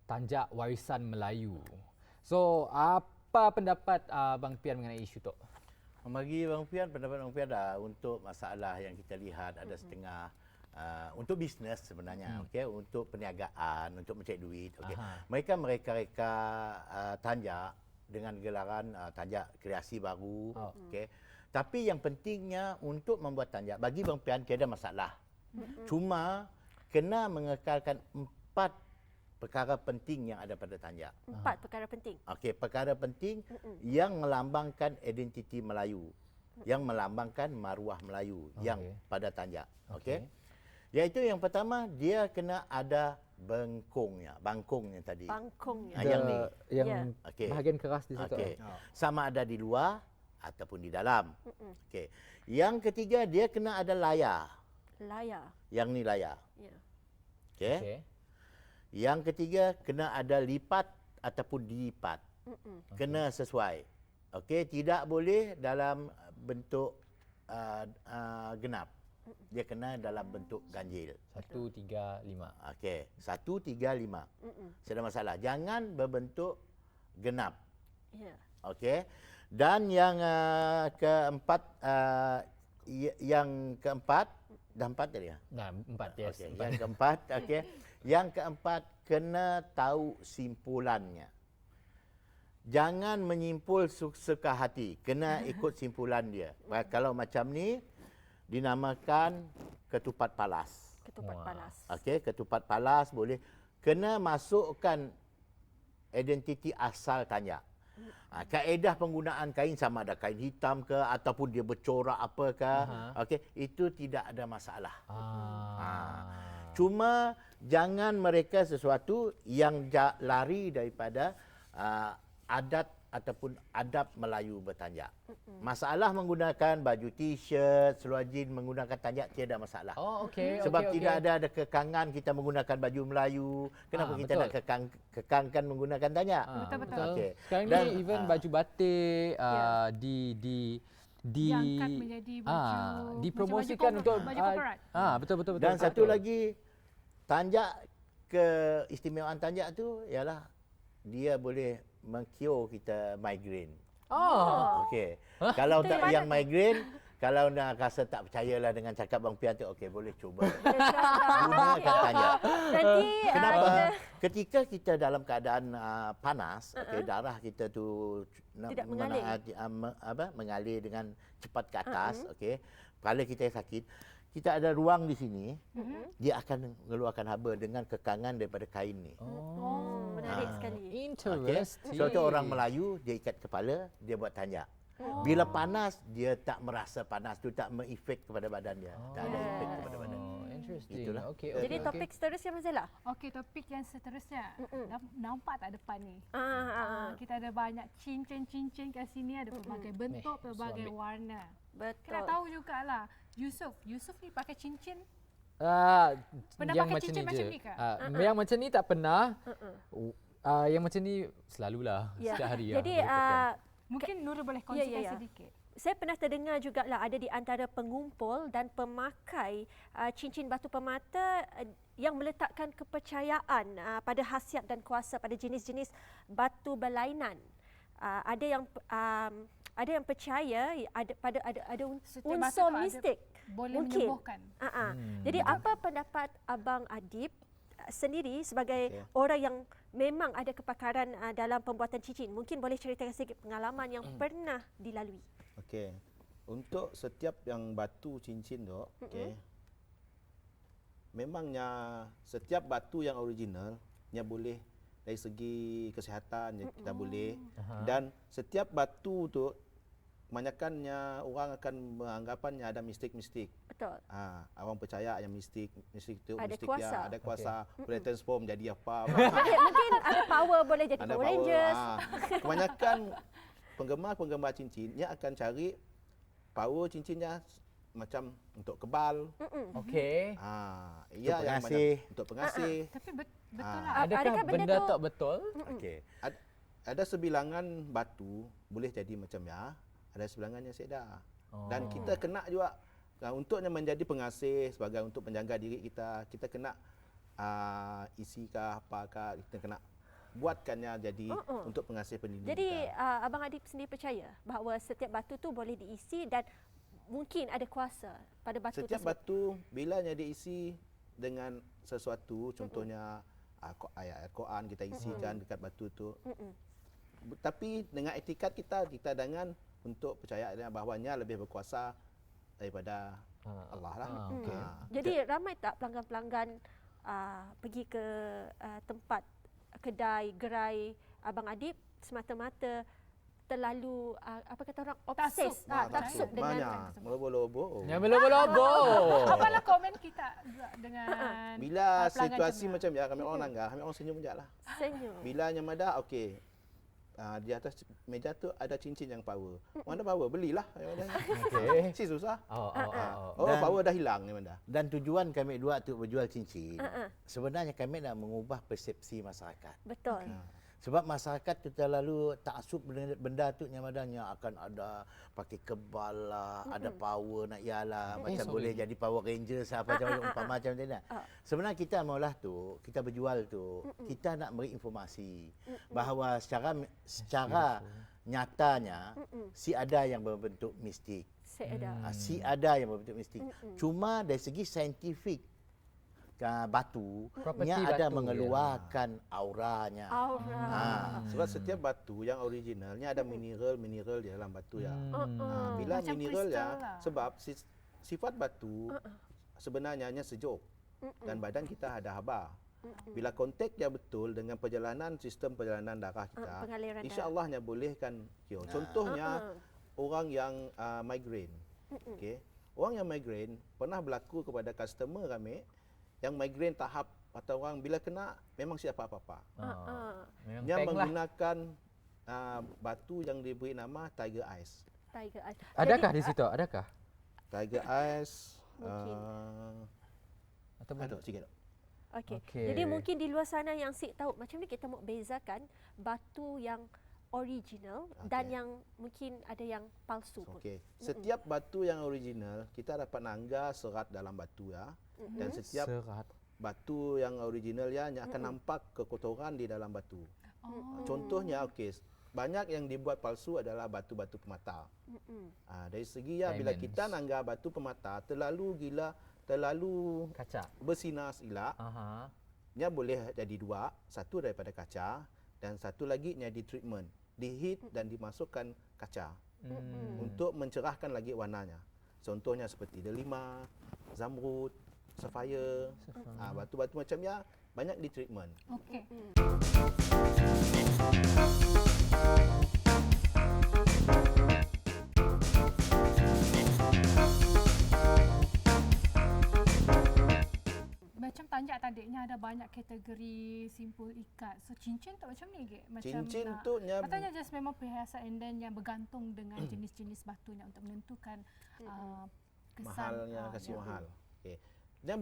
Tanja warisan Melayu. So apa pendapat Bang Pian mengenai isu tu? Bagi Bang Pian, pendapat Bang Pian dah untuk masalah yang kita lihat ada setengah untuk bisnes sebenarnya, okey, untuk perniagaan, untuk mencari duit, okey. Mereka Tanja dengan gelaran Tanja kreasi baru, okey. Tapi yang pentingnya untuk membuat Tanja bagi Bang Pian tiada masalah. Cuma kena mengekalkan 4 perkara penting yang ada pada Tanja. 4 perkara penting. Okey, perkara penting yang melambangkan identiti Melayu, yang melambangkan maruah Melayu yang pada Tanja. Okey. Iaitu yang pertama, dia kena ada bangkongnya tadi. Bangkongnya. Yang ni. Yang bahagian keras di situ. Okey. Sama ada di luar ataupun di dalam. Okey. Yang ketiga, dia kena ada layar. Layar. Yang ni layar. Ya. Okey. Yang ketiga, kena ada lipat ataupun dilipat. Kena sesuai. Okey, tidak boleh dalam bentuk genap. Dia kena dalam bentuk ganjil. 1, 3, 5. Okey, 1, 3, 5. Tidak masalah. Jangan berbentuk genap. Ya. Okey. Dan yang keempat, dah 4 tadi ya? Nah, 4, yes. Okay. Yang keempat, okey. Yang keempat, kena tahu simpulannya. Jangan menyimpul suka hati. Kena ikut simpulan dia. Kalau macam ni, dinamakan ketupat palas. Ketupat palas. Okey, ketupat palas boleh. Kena masukkan identiti asal Tanja. Kaedah penggunaan kain sama ada kain hitam ke ataupun dia bercorak apa ke, okey, itu tidak ada masalah. Cuma jangan mereka sesuatu yang lari daripada adat ataupun adab Melayu bertanjak. Masalah menggunakan baju t-shirt, seluar jeans menggunakan tanjak tiada masalah. Oh, okey. Sebab tidak ada kekangan kita menggunakan baju Melayu. Kenapa kita betul. nak kekangkan menggunakan tanjak? Betul. Okey. Sekarang Dan, ni even baju batik Diangkat menjadi baju dipromosikan macam untuk baju corporate. betul. Dan satu lagi, tanjak, keistimewaan tanjak tu ialah dia boleh mengcure kita migraine. Okey. Kalau tak yang migraine, kalau nak rasa tak percayalah dengan cakap Bang Pian tu, okey boleh cuba. Gunakan tanjak. Nanti Kenapa? Ketika kita dalam keadaan panas, okey, darah kita tu Tidak mengalir. mengalir dengan cepat ke atas, okey. Kepala kita sakit, kita ada ruang di sini, dia akan mengeluarkan haba dengan kekangan daripada kain ni. menarik sekali. Interesting. Contoh orang Melayu, dia ikat kepala, dia buat tanjak. Bila panas, dia tak merasa panas tu tak mengefek kepada badan dia. Tak ada efek kepada badan. Interesting. Itulah. Okey. Jadi topik seterusnya Mazela. Okey, topik yang seterusnya. Nampak tak depan ni? Ah. Kita ada banyak cincin-cincin kat sini, ada pelbagai bentuk, pelbagai ambil. warna. Betul. Kita tahu jugalah, Yusuf ni pakai cincin. Pernah yang pakai macam cincin ni macam je. ni ke? Yang macam ni tak pernah. Yang macam ni selalulah Ya. setiap hari. Jadi Mungkin Nurul boleh kongsikan sedikit. saya pernah terdengar jugalah ada di antara pengumpul dan pemakai cincin batu permata yang meletakkan kepercayaan pada khasiat dan kuasa pada jenis-jenis batu berlainan. Ada yang percaya ada Setiap batu unsur tu ada- mistik. Boleh Mungkin. menyembuhkan. Jadi apa pendapat Abang Adib sendiri sebagai orang yang memang ada kepakaran dalam pembuatan cincin? Mungkin boleh ceritakan sedikit pengalaman yang pernah dilalui. Okey. Untuk setiap yang batu cincin tu, okey. Memangnya setiap batu yang original nya boleh dari segi kesihatan kita boleh, dan setiap batu tu kebanyakannya orang akan beranggapannya ada mistik-mistik. Betul. Orang percaya yang mistik tu Ada mistik kuasa. dia ada kuasa, boleh transform jadi apa. Mungkin ada power, boleh jadi Ada Power power. Rangers. Kebanyakan penggemar-penggemar cincin dia akan cari power cincinnya macam untuk kebal. Okey. Ia yang pengasih. banyak untuk pengasih. Tapi betul lah. Adakah adakah benda benda tu- tak betul? Okey. Ada sebilangan batu boleh jadi macam ya, ada sebilangannya sedar. Dan kita kena juga untuknya menjadi pengasih sebagai untuk menjaga diri kita, kita kena isikah apakah kita kena buatkannya jadi untuk pengasih pendiri Jadi kita. Abang Adib sendiri percaya bahawa setiap batu tu boleh diisi dan mungkin ada kuasa pada batu Setiap tersebut. batu bilanya diisi dengan sesuatu, contohnya ayat Al-Quran kita isikan dekat batu tu. Tapi dengan etikat kita dengan untuk percaya bahawanya lebih berkuasa daripada Allah lah. Okey. Jadi ramai tak pelanggan-pelanggan pergi ke tempat kedai gerai Abang Adib semata-mata terlalu apa kata orang obses taksub dengan banyak melobo-lobo. Yang belobo-lobo. Apalah komen kita juga dengan Bila pelanggan situasi jemaah. macam ya, kami orang nanggah, kami orang senyum je lah. senyum. Bila yang ada, okey. Di atas meja tu ada cincin yang power. Mana power? Belilah. Okey. Si susah. Oh. Oh, power dah hilang ni mana. Dan tujuan kami dua untuk berjual cincin, sebenarnya kami nak mengubah persepsi masyarakat. Betul. Sebab masyarakat tu terlalu taksub benda tu yang madanya akan ada pakai kebal lah, ada power nak ialah, macam boleh jadi Power Rangers apa macam umpama macam tu dah. Sebenarnya kita maulah tu, kita berjual tu, kita nak beri informasi bahawa secara nyatanya si ada yang berbentuk mistik. Saya ada. Si ada yang berbentuk mistik. Cuma dari segi saintifik batu Property nya ada batu, mengeluarkan auranya. Aura. Sebab setiap batu yang originalnya ada mineral di dalam batu ya. Bila Macam mineral kristal ya, lah. sebab sifat batu sebenarnya hanya sejuk dan badan kita ada haba. Bila kontak dia betul dengan sistem perjalanan darah kita, pengaliran insya-Allahnya bolehkan cure. Contohnya orang yang migraine. Okey. Orang yang migraine pernah berlaku kepada customer kami yang migrain tahap atau orang bila kena memang siapa apa-apa. Memang Dia peng lah. menggunakan batu yang diberi nama Tiger Eyes. Tiger Eye. Adakah di situ? Adakah? Tiger Eyes Mungkin. Atau ada sikit. Okey. Okey. Jadi mungkin di luar sana yang Sik tahu macam ni kita mau bezakan batu yang original dan Okey. yang mungkin ada yang palsu pun. Okey. Setiap batu yang original kita dapat nangga serat dalam batu ya. Dan setiap Serat. batu yang original ya akan nampak kekotoran di dalam batu. Contohnya okey, banyak yang dibuat palsu adalah batu-batu permata. Dari segi ya bila Diamonds. kita nangga batu permata terlalu Kaca. bersinar silap, Aha. nya boleh jadi dua, satu daripada kaca dan satu lagi nya di treatment, diheat dan dimasukkan kaca untuk mencerahkan lagi warnanya. Contohnya seperti delima, zamrud, sapphire, batu-batu macam ya banyak di treatment. Okey. Macam tanjak tadiknya ada banyak kategori simpul ikat. So cincin tu macam ni ke? Macam Cincin nak- tu nya katanya just memang perhiasan and then yang bergantung dengan jenis-jenis batunya untuk menentukan kesan mahalnya kasih ya. mahal. Okey. Dan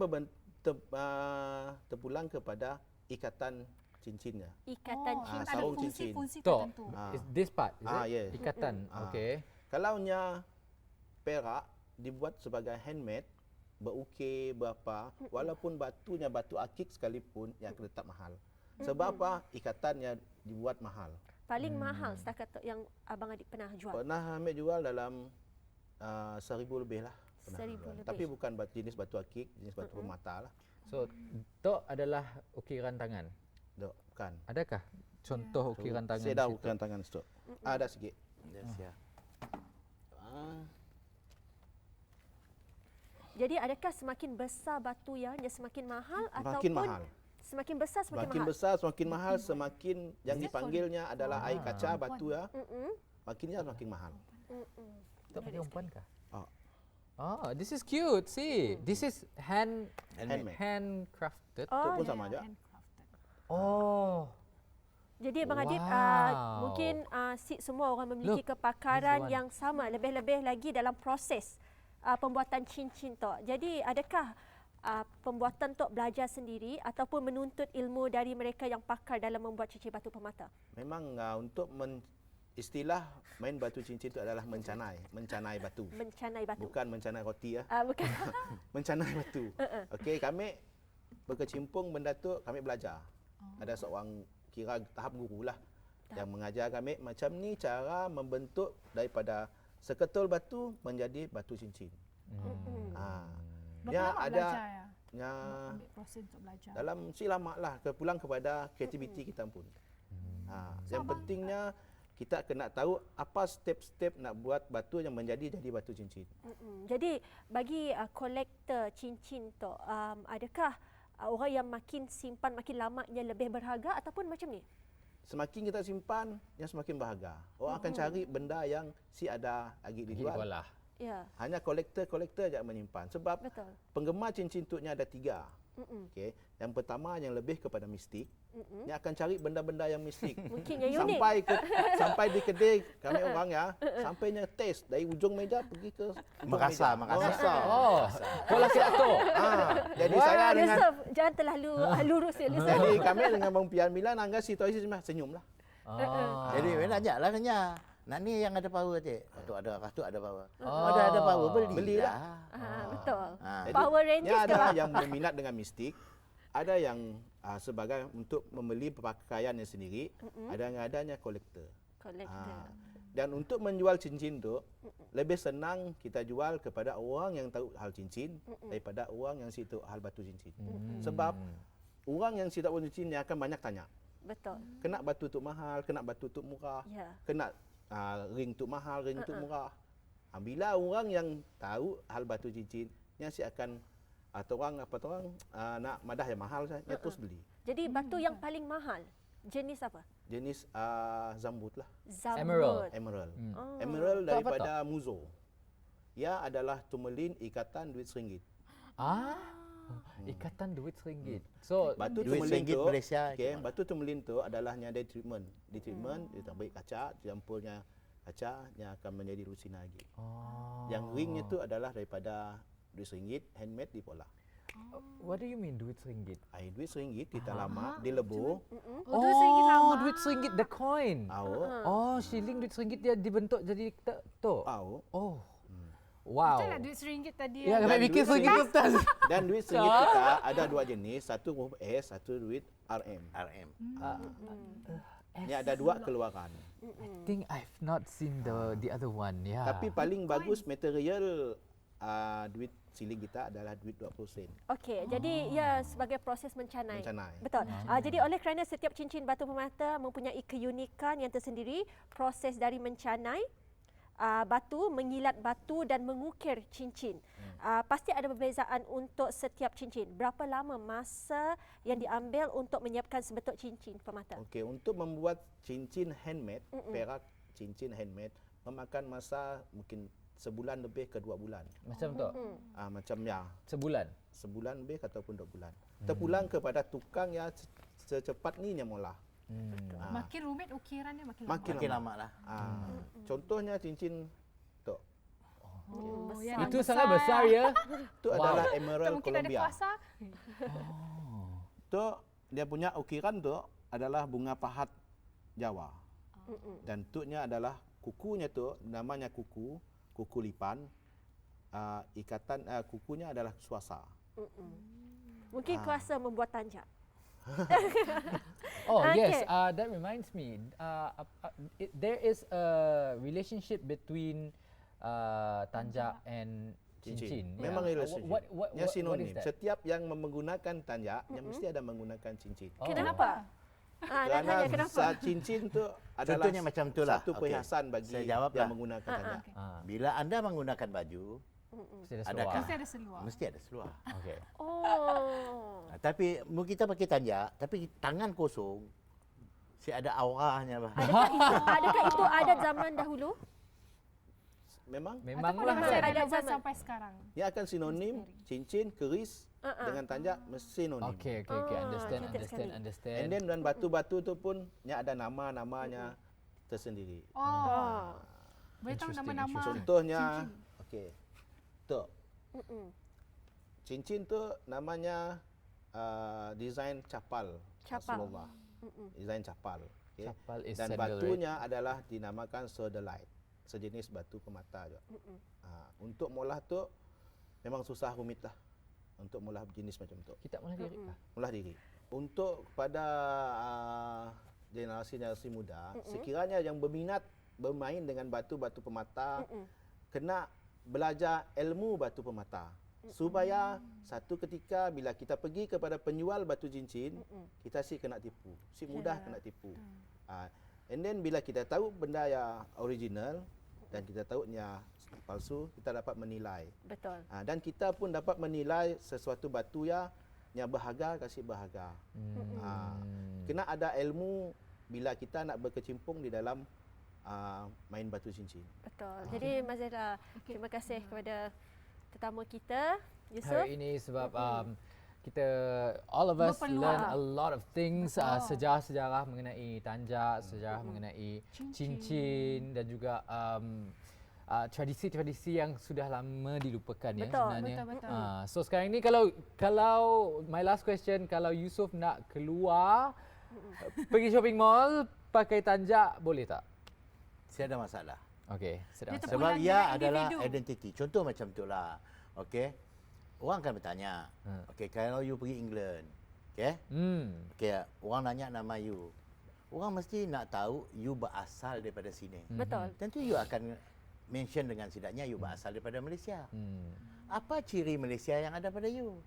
terpulang kepada ikatan cincinnya. Ikatan Oh, cincin. ada sarung cincin. fungsi-fungsi Tu. tertentu. Is this part, is it? Yes. Ikatan. Okey. Kalau nya perak dibuat sebagai handmade, berukir berapa, walaupun batunya batu akik sekalipun yang akan tetap mahal. Sebab apa? Ikatannya dibuat mahal. Paling mahal setakat tu yang Abang Adik pernah jual. Pernah ambil jual dalam 1,000 lebih lah. Pernah 1,000 jual. lebih. Tapi bukan jenis batu akik, jenis batu permata lah. So, tu adalah ukiran tangan. Dok, bukan. Adakah contoh ukiran tangan? Saya di dah situ? ukiran tangan stok. Ada sikit. Ya. Jadi adakah semakin besar batu yang semakin mahal Makin ataupun mahal. semakin besar semakin Makin mahal? besar semakin mahal, semakin yang dipanggilnya adalah air kaca batu ya. Makinnya semakin mahal. Tak pakai umpan kah? Oh. Oh, this is cute. See, this is Handmade. handcrafted. Itu pun Ya, sama aja. handcrafted. Oh, Jadi Abang Adib, Wow. mungkin semua orang memiliki Look, kepakaran this one. yang sama, lebih-lebih lagi dalam proses pembuatan cincin tu. Jadi adakah pembuatan tu belajar sendiri ataupun menuntut ilmu dari mereka yang pakar dalam membuat cincin batu permata? Memang untuk istilah main batu cincin itu adalah mencanai batu. Mencanai batu. Bukan mencanai roti ya. Bukan. Mencanai batu. Okey, kami berkecimpung benda tu, kami belajar. Ada seorang kira tahap guru lah yang mengajar kami macam ni cara membentuk daripada seketul batu menjadi batu cincin. Berapa Dia lama ada belajar ya? nya Ambil proses untuk belajar. dalam si lama lah pulang kepada kreativiti kita pun. Yang pentingnya kita kena tahu apa step-step nak buat batu yang jadi batu cincin. Jadi bagi kolektor cincin tu, adakah orang yang makin simpan makin lamanya lebih berharga ataupun macam ni? Semakin kita simpan, yang semakin berharga. Orang akan cari benda yang ada lagi dijual. lah. Ya, Hanya kolektor je menyimpan. Sebab betul. penggemar cincin tu ada 3. Okey. Yang pertama yang lebih kepada mistik. Yang akan cari benda-benda yang mistik. Mungkin yang unik. sampai di kedai kami orang ya, sampainya taste dari ujung meja pergi ke ujung Makassar, meja. Makassar. Oh, bola tu. Jadi saya dengan Yusuf, jangan terlalu lurus ya, Yusuf. jadi kami dengan Bang Pian Milan angga situasi senyumlah. Jadi ajaklah kenya. Nak ni yang ada power cik. Tu ada power. Oh. Ada power Belilah. Betul. Jadi, Power Rangers ada ke? yang berminat dengan mistik, ada yang sebagai untuk membeli pakaiannya sendiri, ada yang adanya kolektor. Kolektor. Dan untuk menjual cincin tu lebih senang kita jual kepada orang yang tahu hal cincin daripada orang yang tahu hal batu cincin. Sebab orang yang tahu batu cincin dia akan banyak tanya. Betul. Kena batu tu mahal, kena batu tu murah. Ya. Kena ring tu mahal, ring tu murah. Bila orang yang tahu hal batu cincin, dia akan orang nak madah yang mahal saja terus beli. Jadi batu yang paling mahal jenis apa? Jenis zamrud lah. Zamrud. Emerald. Oh. Emerald Tu apa daripada Muzo. Ia adalah tumelin ikatan duit RM1. Ikatan duit RM1. So Batu Duit turmalin RM1 tu, Malaysia okey, cuma. batu turmalin tu adalahnya ada treatment. Di treatment dia tambah kaca, campurnya kaca yang akan menjadi rusina lagi. Yang ringnya tu adalah daripada duit RM1 handmade di Pola. what do you mean duit RM1? Duit RM1 kita lama dilebur. Oh, tu RM1 lama. duit RM1 the coin. Au. Shilling duit RM1 dia dibentuk jadi tu. Au. Oh. Wow. Betul lah duit RM1 tadi. Ya, Dan kami fikir duit RM1 kertas. Dan duit RM1 kita ada dua jenis, satu huruf S, satu duit RM. RM. Ni ada dua keluaran. I think I've not seen the other one. Yeah. Tapi paling bagus material duit siling kita adalah duit 20 sen. Okey, jadi ia sebagai proses mencanai. Mencanai. Betul. Jadi oleh kerana setiap cincin batu permata mempunyai keunikan yang tersendiri, proses dari mencanai batu, mengilat batu dan mengukir cincin. Pasti ada perbezaan untuk setiap cincin. Berapa lama masa yang diambil untuk menyiapkan sebetul cincin permata? Okey, untuk membuat cincin handmade, perak cincin handmade memakan masa mungkin sebulan lebih ke 2 bulan. Macam tu. Macam ya, Sebulan. sebulan lebih ataupun 2 bulan. Terpulang kepada tukang yang secepat ni yang mula. Makin rumit ukirannya makin lama. Makin lama lah. Contohnya cincin tu. Oh, Itu sangat besar ya. Itu adalah Emerald mungkin ada Colombia. kuasa. Tu dia punya ukiran tu adalah bunga pahat Jawa. Dan tutnya adalah kukunya tu namanya kuku lipan. Ikatan kukunya adalah suasa. Mungkin kuasa membuat tanjak. Oh Okay. yes, that reminds me. There is a relationship between tanjak and cincin. Memang relationship. What Yang is sinonim. that? Setiap yang menggunakan tanjak, yang mesti ada menggunakan cincin. Oh. Kenapa? Dan Kerana hanya kenapa? cincin tu adalah Contohnya macam tu lah. satu Okey. perhiasan bagi Saya jawab yang lah. menggunakan tanjak. Bila anda menggunakan baju, Mesti ada adakah seluar. Mesti ada seluar. mesti ada seluar. Okay. Oh. Tapi kita pakai tanjak, tapi tangan kosong, si ada auranya. Adakah itu adat zaman dahulu? Memang Memanglah. Masih Ada relevan zaman. sampai sekarang. ia akan sinonim cincin, keris dengan tanjak mesti sinonim. Okay. cantik sekali. Understand. And then dan batu-batu tu pun nya ada nama-namanya tersendiri. Oh. Boleh tahu Interesting, nama-nama Contohnya, cincin. okey. Tu. Cincin tu namanya desain capal. Capal. Rasulullah. Desain capal. Okay. Capal is Dan sandalwood. batunya adalah dinamakan sodalite. Sejenis batu permata juga. Untuk molah tu memang susah rumit lah. Untuk molah jenis macam tu. Kita malah diri kah? Molah diri. Untuk kepada generasi-generasi muda, sekiranya yang berminat bermain dengan batu-batu permata, kena belajar ilmu batu permata. Supaya satu ketika bila kita pergi kepada penjual batu cincin, kita si kena tipu. Si mudah kena tipu. And then bila kita tahu benda yang original dan kita tahu nya palsu, kita dapat menilai. Betul. Dan kita pun dapat menilai sesuatu batu yang berharga kasih berharga. Kena ada ilmu bila kita nak berkecimpung di dalam main batu cincin. Betul. Jadi Mas Zahra, terima kasih kepada tetamu kita, Yusof. Hari ini sebab kita all of us learn a lot of things, sejarah-sejarah mengenai tanjak, sejarah mengenai cincin dan juga tradisi-tradisi yang sudah lama dilupakan ya Betul, sebenarnya. betul. So sekarang ini kalau my last question, kalau Yusof nak keluar pergi shopping mall pakai tanjak boleh tak? Saya ada masalah. Okey, sedang. Dia Sebab Terpulang ia dengan adalah individu. identiti. Contoh macam itulah. Okey. Orang akan bertanya. Okey, kalau you pergi England, okey? Okey, orang nanya nama you. Orang mesti nak tahu you berasal daripada sini. Betul. Tentu you akan mention dengan sidaknya you berasal daripada Malaysia. Apa ciri Malaysia yang ada pada you?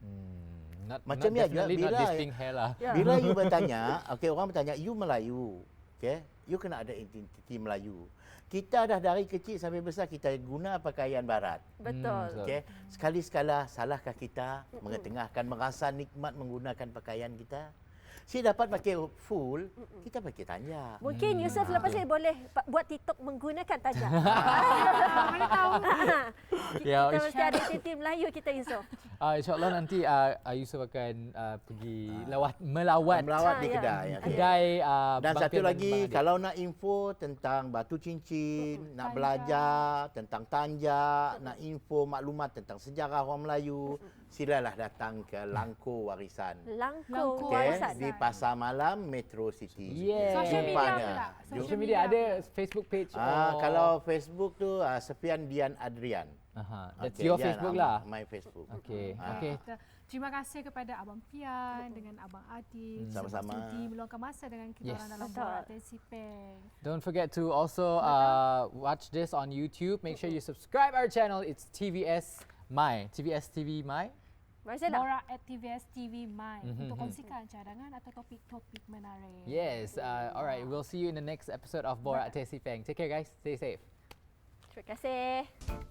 Macam ya juga definitely not bila this pink hair lah. Ya. Bila you bertanya, okey, orang bertanya you Melayu. Okey, you kena ada identiti Melayu. Kita dah dari kecil sampai besar kita guna pakaian barat. Betul. Okey, sekali-sekala salahkah kita mengetengahkan merasa nikmat menggunakan pakaian kita? Si dapat pakai full, kita pakai tanjak. Mungkin Yusof lepas ni boleh buat TikTok menggunakan tajak. Mana tahu. Ya, Kita mesti ada tim Melayu kita Yusof. InsyaAllah nanti Yusof akan pergi melawat Melawat di ya. kedai. okey. kedai Dan bangkian satu lagi, Bang Adik. kalau nak info tentang batu cincin, nak belajar tentang tanjak, nak info maklumat tentang sejarah orang Melayu, silalah datang ke Langko Warisan. Langko Langko Warisan. Di Pasar Malam Metro City. Yeah. Social media Jumpanya. pula. Social media ada Facebook page. Kalau Facebook tu Sepian Dian Adrian. That's Okey, your Dian, Facebook lah. My Facebook. Okay. Ah. Okay. Terima kasih kepada Abang Pian dengan Abang Adil. Sama-sama. Sudi meluangkan masa dengan kita Yes. orang dalam Betul. Borak Teh Sipeng. Don't forget to also watch this on YouTube. Make sure you subscribe our channel. It's TVS My. TVS TV My. Marcella. Borak at TVS TV My untuk kongsikan cadangan atau topik-topik menarik. Yes. Alright. We'll see you in the next episode of Borak Teh Sipeng. Take care, guys. Stay safe. Terima kasih.